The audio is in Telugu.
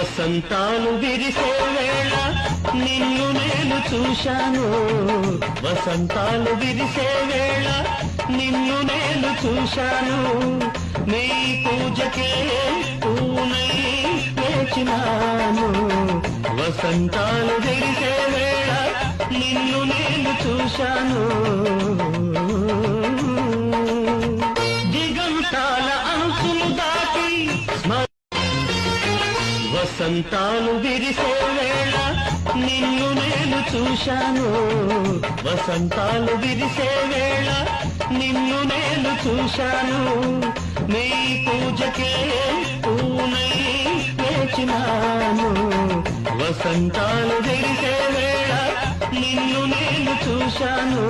వసంతాలు విరిసే వేళ నిన్ను నేను చూశాను. వసంతాలు విరిసే వేళ నిన్ను నేను చూశాను. నీ పూజకే పూనై వేచినాను. వసంతాలు విరిసే వేళ నిన్ను నేను చూశాను. దిగంతాల అంచులు దాటి వసంతాలు విరిసే వేళ నిన్ను నేను చూశాను. వసంతాలు విరిసే వేళ నిన్ను నేను చూశాను. నీ పూజకే పూనై వేచినాను. వసంతాలు విరిసే వేళ నిన్ను నేను చూశాను.